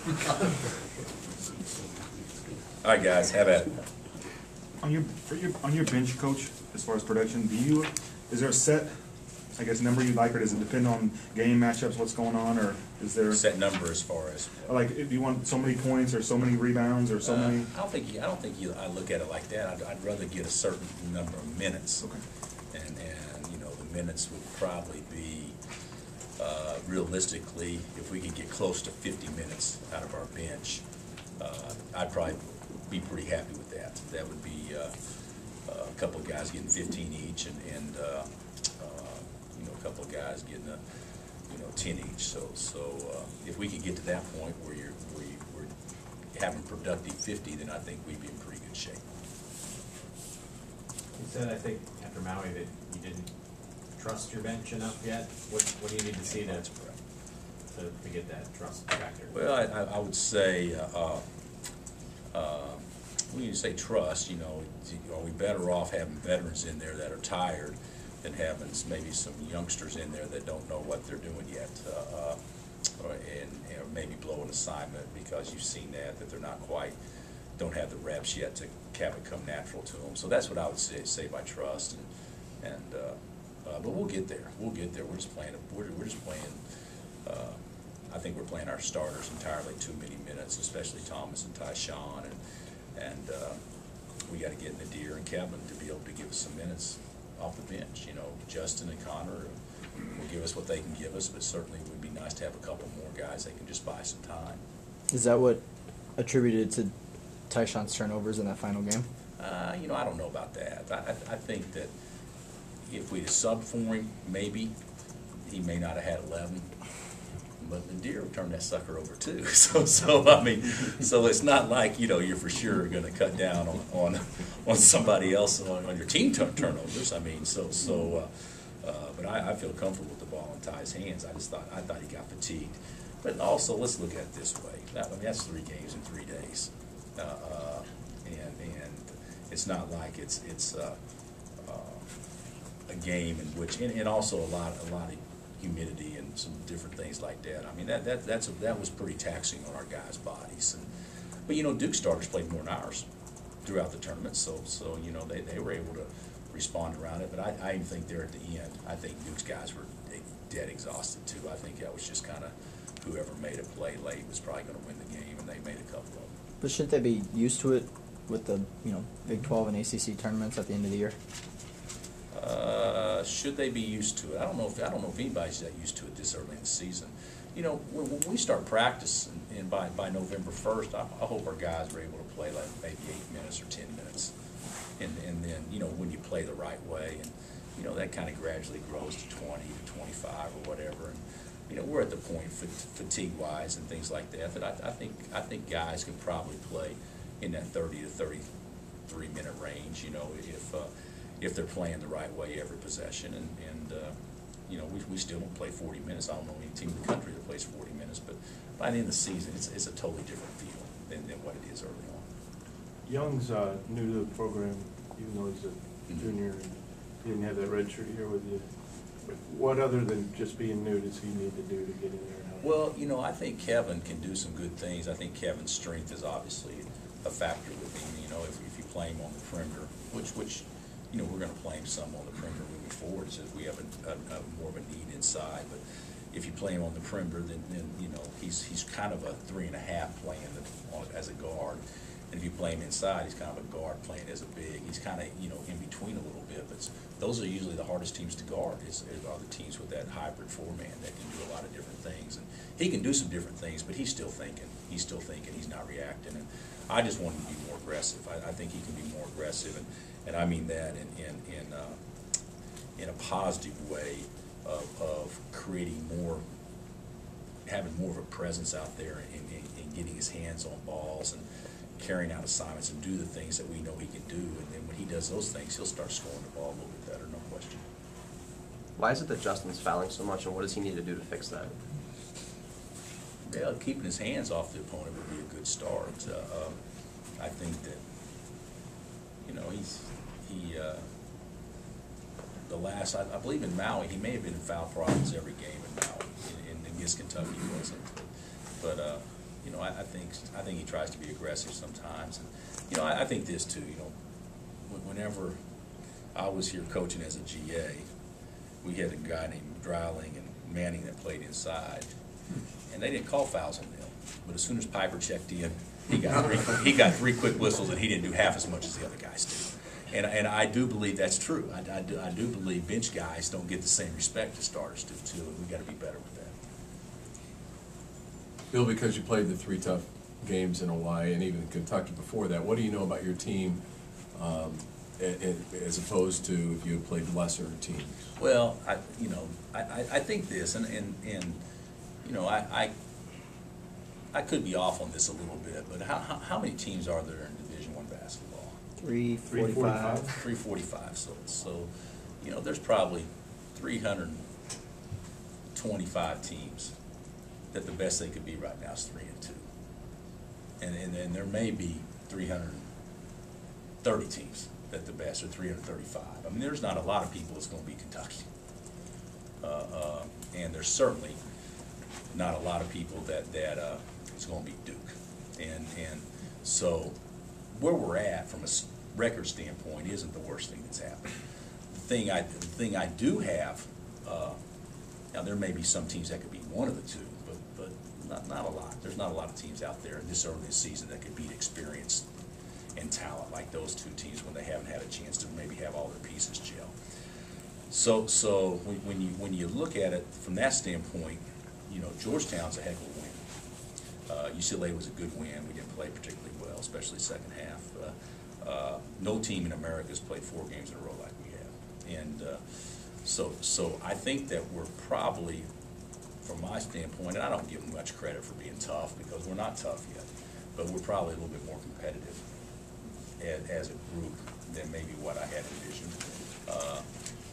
All right, guys, have at it. On your bench, coach, as far as production, is there a set, I guess, number you like, or does it depend on game matchups, what's going on, or is there Set number as far as like if you want so many points or so many rebounds or so many? I don't think I look at it like that. I'd rather get a certain number of minutes. Okay. And the minutes would probably be realistically, if we could get close to 50 minutes out of our bench, I'd probably be pretty happy with that. That would be a couple of guys getting 15 each, and a couple of guys getting 10 each. So if we could get to that point where we're having productive 50, then I think we'd be in pretty good shape. You said, I think, after Maui that you didn't trust your bench enough yet. What do you need to see to get that trust factor? Well, I would say, when you say trust, are we better off having veterans in there that are tired than having maybe some youngsters in there that don't know what they're doing yet, or maybe blow an assignment because you've seen that they're not quite, don't have the reps yet to have it come natural to them. So that's what I would say by trust, but we'll get there. We'll get there. We're just playing. I think we're playing our starters entirely too many minutes, especially Thomas and Tyshawn, and we got to get Nadir and Kevin to be able to give us some minutes off the bench. Justin and Connor will give us what they can give us, but certainly it would be nice to have a couple more guys that can just buy some time. Is that what attributed to Tyshawn's turnovers in that final game? I don't know about that. I think that if we'd have subbed for him, maybe he may not have had 11. But Nadir turned that sucker over too. So I mean, so it's not like you're for sure going to cut down on somebody else on your team turnovers. I mean, but I feel comfortable with the ball in Ty's hands. I thought he got fatigued. But also, let's look at it this way. That's 3 games in 3 days, and it's not like it's a game in which, and also a lot of humidity and some different things like that. I mean, that was pretty taxing on our guys' bodies. But Duke starters played more than ours throughout the tournament, so they were able to respond around it. But I even think there at the end, I think Duke's guys were dead exhausted too. I think that was just kind of whoever made a play late was probably going to win the game, and they made a couple of them. But shouldn't they be used to it with the Big 12 and ACC tournaments at the end of the year? Should they be used to it? I don't know if anybody's that used to it this early in the season. When we start practice, and by November 1st, I hope our guys are able to play like maybe 8 minutes or 10 minutes, and then when you play the right way, and that kind of gradually grows to 20 to 25 or whatever, and we're at the point fatigue-wise and things like that I think guys can probably play in that 30 to 33 minute range. If they're playing the right way every possession, and we still don't play 40 minutes. I don't know any team in the country that plays 40 minutes, but by the end of the season, it's a totally different feel than what it is early on. Young's new to the program, even though he's a junior, and he didn't have that red shirt here with you. But what other than just being new does he need to do to get in there? Well, I think Kevin can do some good things. I think Kevin's strength is obviously a factor with him. If you play him on the perimeter, which we're going to play him some on the perimeter moving forward, since we have a more of a need inside. But if you play him on the perimeter, then he's kind of a 3.5 playing as a guard. And if you play him inside, he's kind of a guard playing as a big. He's kind of in between a little bit. But those are usually the hardest teams to guard. Are the teams with that hybrid 4-man that can do a lot of different things. And he can do some different things, but he's still thinking. He's not reacting. And I just want him to be more aggressive. I think he can be more aggressive, and I mean that in a positive way of creating more, having more of a presence out there and getting his hands on balls and carrying out assignments and do the things that we know he can do. And then when he does those things, he'll start scoring the ball a little bit better, no question. Why is it that Justin's fouling so much, and what does he need to do to fix that? Yeah, keeping his hands off the opponent would be a good start. I think that I believe in Maui, he may have been in foul problems every game in Maui. In against Kentucky he wasn't, but You know, I think he tries to be aggressive sometimes. And, you know, I think this too, you know, whenever I was here coaching as a GA, we had a guy named Dreiling and Manning that played inside, and they didn't call fouls on them. But as soon as Piper checked in, he got three quick whistles, and he didn't do half as much as the other guys did. And I do believe that's true. I do believe bench guys don't get the same respect as starters do too, and we got to be better with that. Bill, because you played the 3 tough games in Hawaii and even Kentucky before that, what do you know about your team as opposed to if you had played lesser teams? Well, I think this, and you know, I could be off on this a little bit, but how many teams are there in Division I basketball? 345. 345. So you know, there's probably 325 teams that the best they could be right now is 3-2, and there may be 330 teams that the best are 335. I mean, there's not a lot of people that's going to be Kentucky, and there's certainly not a lot of people that it's going to be Duke, and so where we're at from a record standpoint isn't the worst thing that's happened. The thing I do have, now there may be some teams that could be one of the two, but not a lot. There's not a lot of teams out there this early in the season that could beat experience and talent like those two teams when they haven't had a chance to maybe have all their pieces gel. So when you look at it from that standpoint, you know, Georgetown's a heck of a win. UCLA was a good win. We didn't play particularly well, especially second half. No team in America has played 4 games in a row like we have, and so I think that we're probably, from my standpoint, and I don't give them much credit for being tough because we're not tough yet, but we're probably a little bit more competitive as a group than maybe what I had envisioned.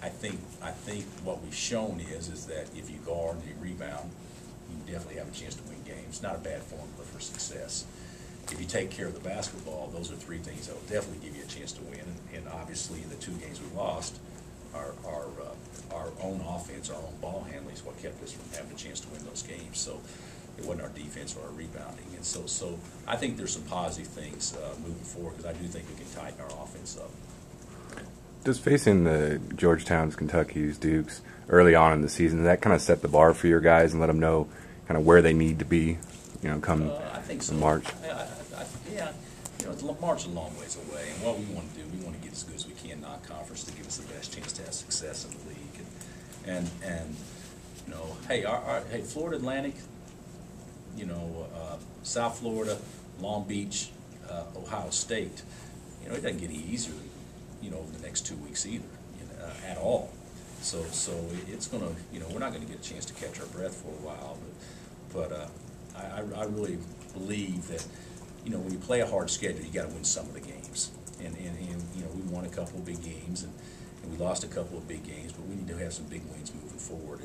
I think what we've shown is that if you guard and you rebound, you definitely have a chance to win games. Not a bad formula for success. If you take care of the basketball, those are 3 things that will definitely give you a chance to win. And obviously, in the 2 games we lost, our own offense, our own ball handling is what kept us from having a chance to win those games. So it wasn't our defense or our rebounding. And so I think there's some positive things moving forward because I do think we can tighten our offense up. Does facing the Georgetowns, Kentuckys, Dukes early on in the season, does that kind of set the bar for your guys and let them know kind of where they need to be, you know, come I think so. March? Yeah, you know, March is a long ways away, and what we want to do, we want to get as good as we can non-conference to give us the best chance to have success in the league. And you know, hey, Florida Atlantic, you know, South Florida, Long Beach, Ohio State, you know, it doesn't get any easier, you know, over the next 2 weeks either, you know, at all. So it's going to, you know, we're not going to get a chance to catch our breath for a while, but I really believe that, you know, when you play a hard schedule, you got to win some of the games. And you know, we won a couple of big games, and we lost a couple of big games, but we need to have some big wins moving forward.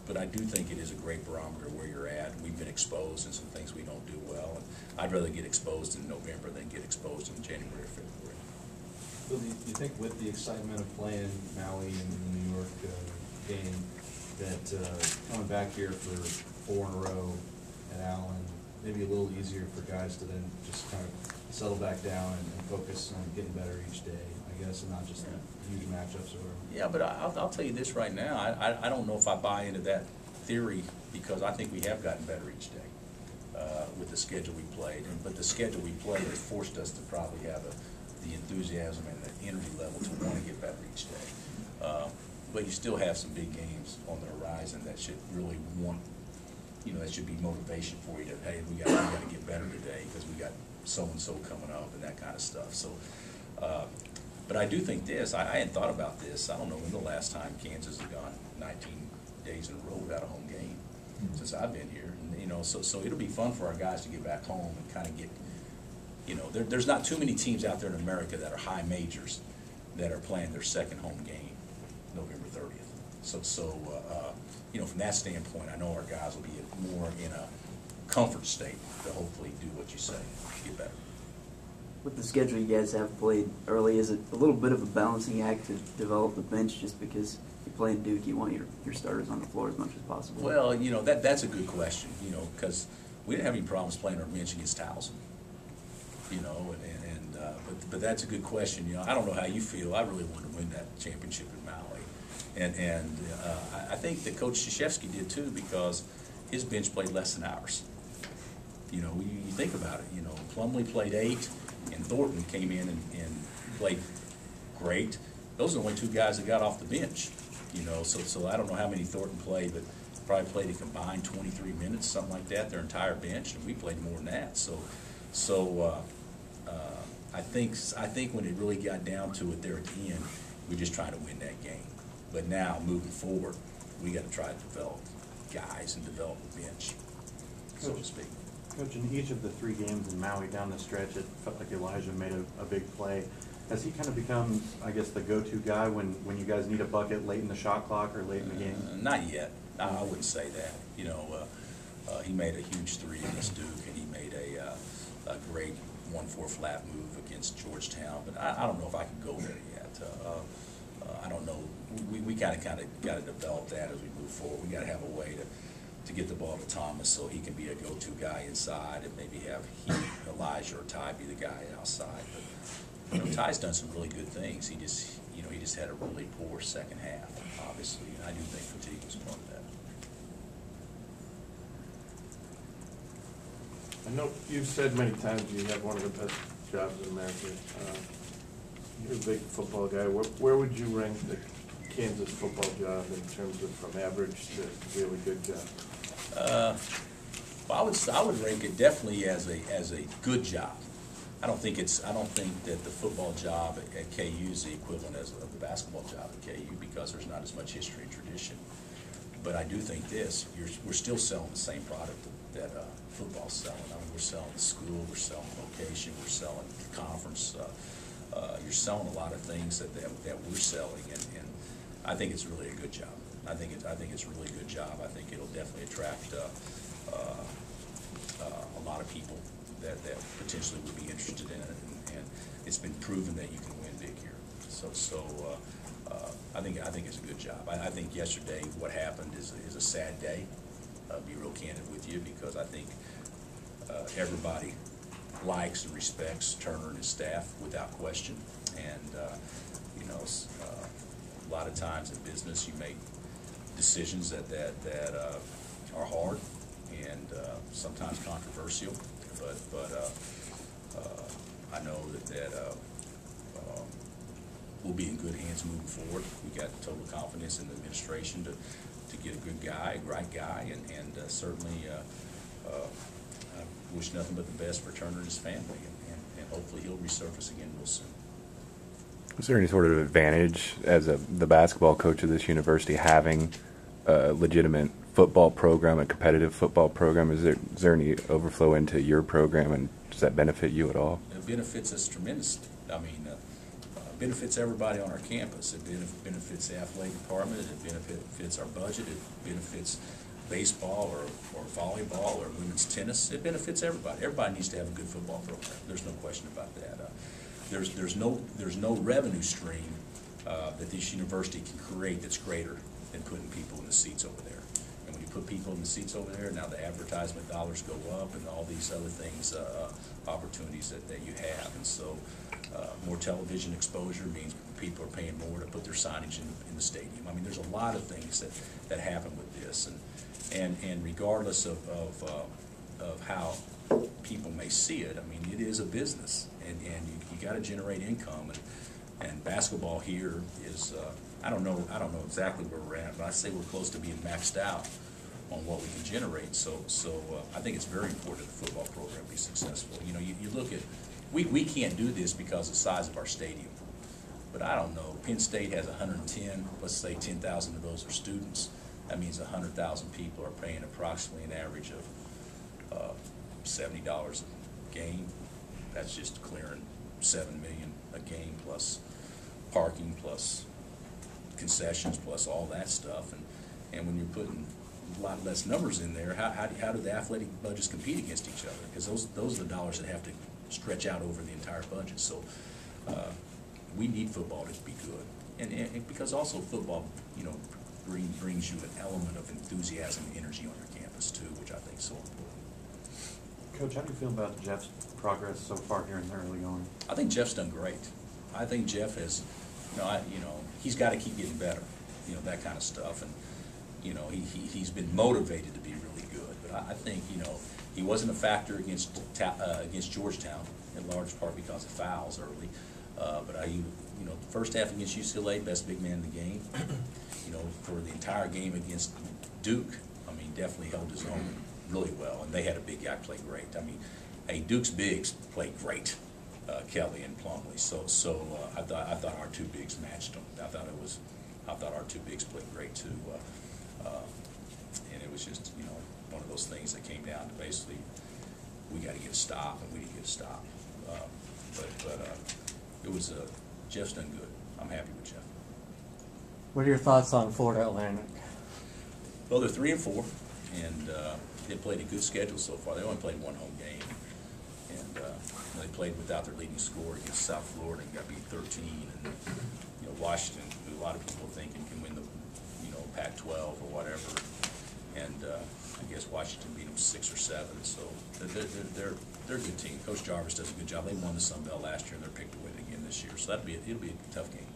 But I do think it is a great barometer where you're at. We've been exposed in some things we don't do well, and I'd rather get exposed in November than get exposed in January or February. Bill, do you think with the excitement of playing Maui in the New York game, that coming back here for 4 in a row at Allen, maybe a little easier for guys to then just kind of settle back down and focus on getting better each day, I guess, and not just huge matchups or whatever? Yeah, but I'll tell you this right now. I don't know if I buy into that theory because I think we have gotten better each day with the schedule we played. But the schedule we played has forced us to probably have the enthusiasm and the energy level to want to get better each day. But you still have some big games on the horizon that should really you know, that should be motivation for you to, hey, we got to get better today because we got so-and-so coming up and that kind of stuff. So, but I do think this, I hadn't thought about this. I don't know when the last time Kansas has gone 19 days in a row without a home game since I've been here. And, you know, so it'll be fun for our guys to get back home and kind of get, you know, there's not too many teams out there in America that are high majors that are playing their second home game November 30th. So you know, from that standpoint, I know our guys will be more in a comfort state to hopefully do what you say, get better. With the schedule you guys have played early, is it a little bit of a balancing act to develop the bench just because you play in Duke, you want your starters on the floor as much as possible? Well, you know, that's a good question, you know, because we didn't have any problems playing our bench against Towson. You know, but that's a good question. You know, I don't know how you feel. I really wanted to win that championship in Maui, and I think that Coach Krzyzewski did too, because his bench played less than ours. You know, you think about it. You know, Plumlee played 8, and Thornton came in and played great. Those are the only 2 guys that got off the bench. You know, so I don't know how many Thornton played, but probably played a combined 23 minutes, something like that, their entire bench, and we played more than that. So I think when it really got down to it there at the end, we just tried to win that game. But now, moving forward, we got to try to develop guys and develop a bench, so to speak. Coach, in each of the 3 games in Maui down the stretch, it felt like Elijah made a big play. Has he kind of become, I guess, the go-to guy when you guys need a bucket late in the shot clock or late in the game? Not yet. No, I wouldn't say that. You know, he made a huge 3 against Duke, and he made a great 1-4 flat move against Georgetown. But I don't know if I can go there yet. I don't know. We kind of got to develop that as we move forward. We got to have a way to get the ball to Thomas so he can be a go-to guy inside, and maybe have Elijah or Ty be the guy outside. But you know, Ty's done some really good things. He just had a really poor second half, obviously, and I do think fatigue was part of that. I know you've said many times you have one of the best jobs in America. You're a big football guy. Where would you rank the Kansas football job in terms of from average to really good job? Well, I would rank it definitely as a good job. I don't think that the football job at KU is the equivalent of the basketball job at KU, because there's not as much history and tradition. But I do think we're still selling the same product that football's selling. I mean, we're selling the school, we're selling location, we're selling the conference. You're selling a lot of things that we're selling, and I think it's really a good job. I think it's a really good job. I think it'll definitely attract a lot of people that potentially would be interested in it, and it's been proven that you can win big here. So I think it's a good job. I think yesterday what happened is a sad day. I'll be real candid with you, because I think everybody likes and respects Turner and his staff without question, and you know, a lot of times in business you make decisions that are hard and sometimes controversial, but I know that we'll be in good hands moving forward. We got total confidence in the administration to get a good guy, a right guy, and certainly I wish nothing but the best for Turner and his family, and hopefully he'll resurface again real soon. Is there any sort of advantage as the basketball coach of this university having a legitimate football program, a competitive football program? Is there any overflow into your program, and does that benefit you at all? It benefits us tremendously. I mean, it benefits everybody on our campus. It benefits the athletic department. It benefits our budget. It benefits baseball or volleyball or women's tennis. It benefits everybody. Everybody needs to have a good football program. There's no question about that. There's no revenue stream that this university can create that's greater than putting people in the seats over there. And when you put people in the seats over there, now the advertisement dollars go up, and all these other things, opportunities that you have. And so more television exposure means people are paying more to put their signage in the stadium. I mean, there's a lot of things that happen with this, and regardless of how people may see it, I mean, it is a business, and you got to generate income, and basketball here is I don't know exactly where we're at, but I say we're close to being maxed out on what we can generate. So I think it's very important that the football program be successful. You know, you look at, we can't do this because of the size of our stadium, but I don't know, Penn State has 110, let's say 10,000 of those are students. That means 100,000 people are paying approximately an average of $70 a game. That's just clearing $7 million a game, plus parking, plus concessions, plus all that stuff. And when you're putting a lot less numbers in there, how do the athletic budgets compete against each other? Because those are the dollars that have to stretch out over the entire budget. So we need football to be good. And because also football, you know, brings you an element of enthusiasm and energy on your campus too, which I think is so important. Coach, how do you feel about Jeff's progress so far here in the early going? I think Jeff's done great. I think Jeff has, he's got to keep getting better, that kind of stuff. And, he's been motivated to be really good. But I think, he wasn't a factor against Georgetown, in large part because of fouls early. But first half against UCLA, best big man in the game. For the entire game against Duke, definitely held his own really well. And they had a big guy play great. Duke's bigs played great. Kelly and Plumlee. So I thought our two bigs matched them. I thought our two bigs played great too. And it was just one of those things that came down to basically we got to get a stop, and we didn't get a stop. But it was Jeff's done good. I'm happy with Jeff. What are your thoughts on Florida Atlantic? Well, they're 3-4, and they played a good schedule so far. They only played one home game. They played without their leading scorer against South Florida and got beat 13. And Washington, who a lot of people are thinking can win the Pac-12 or whatever, and I guess Washington beat them 6 or 7. So they're a good team. Coach Jarvis does a good job. They won the Sun Belt last year, and they're picked to win again this year. So it'll be a tough game.